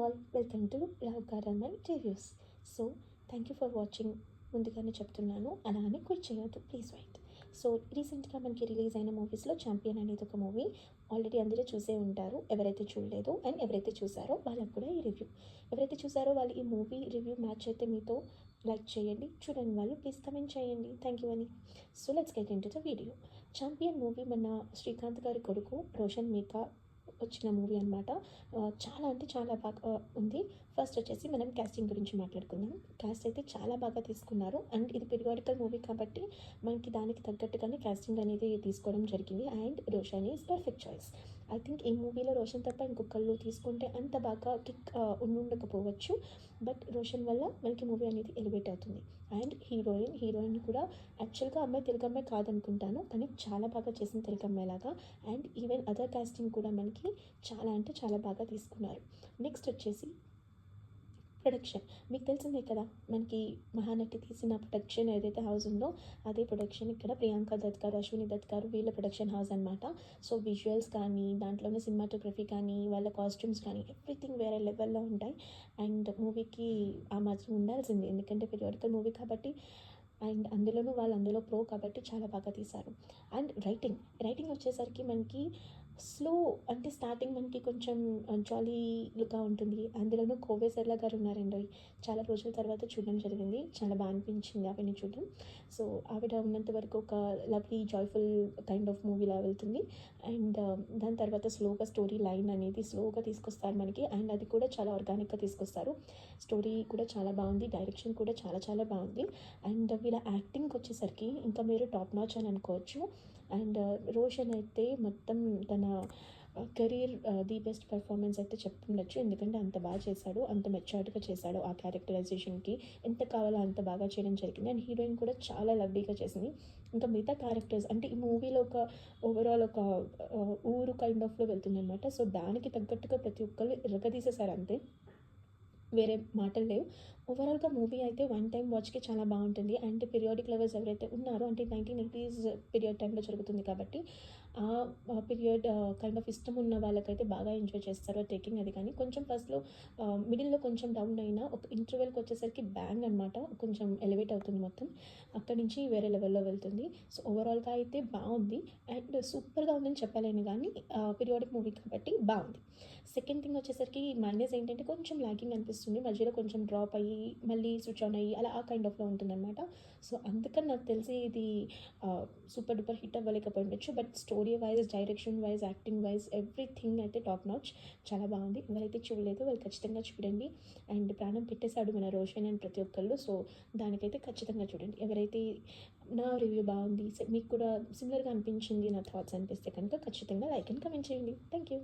All welcome to love garden reviews. So thank you for watching. ముందుగానే చెప్తున్నాను, అలా అని క్విట్ చేయొద్దు, ప్లీజ్ వెయిట్. సో రీసెంట్గా మనకి రిలీజ్ అయిన మూవీస్లో ఛాంపియన్ అనేది ఒక మూవీ ఆల్రెడీ అందరూ చూసే ఉంటారు. ఎవరైతే చూడలేదు అండ్ ఎవరైతే చూసారో వాళ్ళకు కూడా ఈ రివ్యూ. ఎవరైతే చూసారో వాళ్ళు ఈ మూవీ రివ్యూ మ్యాచ్ అయితే మీతో లైక్ చేయండి, చూడండి వాళ్ళు ప్లీజ్ కమెంట్ చేయండి, థ్యాంక్ యూ అని. So let's get in to the video. Champion movie మన శ్రీకాంత్ గారి కొడుకు రోషన్ మీకా వచ్చిన మూవీ అనమాట. చాలా అంటే చాలా బాగా ఉంది. ఫస్ట్ వచ్చేసి మనం క్యాస్టింగ్ గురించి మాట్లాడుకుందాం. క్యాస్ట్ అయితే చాలా బాగా తీసుకున్నారు అండ్ ఇది పీరియాడికల్ మూవీ కాబట్టి మనకి దానికి తగ్గట్టుగానే క్యాస్టింగ్ అనేది తీసుకోవడం జరిగింది. And Roshan is perfect choice. I think ఈ మూవీలో రోషన్ తప్ప ఇంకొకళ్ళు తీసుకుంటే అంత బాగా కిక్ ఉండకపోవచ్చు, బట్ రోషన్ వల్ల మనకి మూవీ అనేది ఎలివేట్ అవుతుంది. అండ్ హీరోయిన్ కూడా యాక్చువల్గా అమ్మాయి తెలుగు అమ్మాయి కాదనుకుంటాను, కానీ చాలా బాగా చేసిన తెలుగు అమ్మాయిలాగా. అండ్ ఈవెన్ అదర్ కాస్టింగ్ కూడా మనకి చాలా అంటే చాలా బాగా తీసుకున్నారు. నెక్స్ట్ వచ్చేసి ప్రొడక్షన్. మీకు తెలిసిందే కదా, మనకి మహానటి తీసిన ప్రొడక్షన్ ఏదైతే హౌస్ ఉందో అదే ప్రొడక్షన్ ఇక్కడ ప్రియాంక దత్ గారు, అశ్విని దత్ గారు వీళ్ళ ప్రొడక్షన్ హౌస్ అనమాట. సో విజువల్స్ కానీ దాంట్లోనే సినిమాటోగ్రఫీ కానీ వాళ్ళ కాస్ట్యూమ్స్ కానీ ఎవ్రీథింగ్ వేరే లెవెల్లో ఉంటాయి. అండ్ మూవీకి ఆ మాత్రం ఉండాల్సిందే, ఎందుకంటే పీరియాడికల్ మూవీ కాబట్టి. అండ్ అందులో ప్రో కాబట్టి చాలా బాగా తీశారు. అండ్ రైటింగ్ వచ్చేసరికి మనకి స్లో, అంటే స్టార్టింగ్ మనకి కొంచెం జాలీగా ఉంటుంది. అందులోనూ కోవే సర్లా గారు ఉన్నారండి. చాలా రోజుల తర్వాత చూడడం జరిగింది, చాలా బాగా అనిపించింది ఆవిడని చూడడం. సో ఆవిడ ఉన్నంత వరకు ఒక లవ్లీ జాయ్ఫుల్ కైండ్ ఆఫ్ మూవీలా వెళ్తుంది. అండ్ దాని తర్వాత స్లోగా స్టోరీ లైన్ అనేది స్లోగా తీసుకొస్తారు మనకి, అండ్ అది కూడా చాలా ఆర్గానిక్గా తీసుకొస్తారు. స్టోరీ కూడా చాలా బాగుంది, డైరెక్షన్ కూడా చాలా చాలా బాగుంది. అండ్ వీళ్ళ యాక్టింగ్కి వచ్చేసరికి ఇంకా మీరు టాప్ నాచ్ అని అనుకోవచ్చు. అండ్ రోషన్ అయితే మొత్తం తన కెరీర్ ది బెస్ట్ పర్ఫార్మెన్స్ అయితే చెప్పుండొచ్చు, ఎందుకంటే అంత బాగా చేశాడు, అంత మెచ్యూర్డ్గా చేశాడు. ఆ క్యారెక్టరైజేషన్కి ఎంత కావాలో అంత బాగా చేయడం జరిగింది. అండ్ హీరోయిన్ కూడా చాలా లవ్లీగా చేసింది. ఇంకా మిగతా క్యారెక్టర్స్ అంటే ఈ మూవీలో ఒక ఓవరాల్ ఒక ఊరు కైండ్ ఆఫ్లో వెళ్తుందనమాట. సో దానికి తగ్గట్టుగా ప్రతి ఒక్కళ్ళు ఎరగదీసేశారు అంతే, వేరే మాటలు లేవు. ఓవరాల్గా మూవీ అయితే వన్ టైం వాచ్కి చాలా బాగుంటుంది. అండ్ పీరియాడిక్ లవర్స్ ఎవరైతే ఉన్నారో, అంటే 1980s పీరియడ్ టైంలో జరుగుతుంది కాబట్టి ఆ పీరియడ్ కైండ్ ఆఫ్ ఇష్టం ఉన్న వాళ్ళకైతే బాగా ఎంజాయ్ చేస్తారు టేకింగ్ అది. కానీ కొంచెం ఫస్ట్లో మిడిల్లో కొంచెం డౌన్ అయినా ఒక ఇంటర్వెల్కి వచ్చేసరికి బ్యాంగ్ అనమాట, కొంచెం ఎలివేట్ అవుతుంది మొత్తం, అక్కడి నుంచి వేరే లెవెల్లో వెళ్తుంది. సో ఓవరాల్గా అయితే బాగుంది అండ్ సూపర్గా ఉందని చెప్పలేను, కానీ పీరియాడిక్ మూవీ కాబట్టి బాగుంది. సెకండ్ థింగ్ వచ్చేసరికి మైనస్ ఏంటంటే కొంచెం లాగింగ్ అనిపిస్తుంది, మధ్యలో కొంచెం డ్రాప్ అయ్యి మళ్ళీ స్విచ్ ఆన్ అయ్యి అలా ఆ కైండ్ ఆఫ్లో ఉంటుందన్నమాట. సో అందుకని నాకు తెలిసి ఇది సూపర్ డూపర్ హిట్ అవ్వలేకపోయిండొచ్చు, but story wise, direction wise, acting wise everything అయితే టాప్ నాచ్, చాలా బాగుంది. ఎవరైతే చూడలేదో వాళ్ళు ఖచ్చితంగా చూడండి. అండ్ ప్రాణం పెట్టేశాడు మన రోషన్ అండ్ ప్రతి ఒక్కళ్ళు, సో దానికైతే ఖచ్చితంగా చూడండి. ఎవరైతే నా రివ్యూ బాగుంది, మీకు కూడా సిమిలర్గా అనిపించింది, నా థాట్స్ అనిపిస్తే కనుక ఖచ్చితంగా లైక్ అండ్ కమెంట్ చేయండి. Thank you.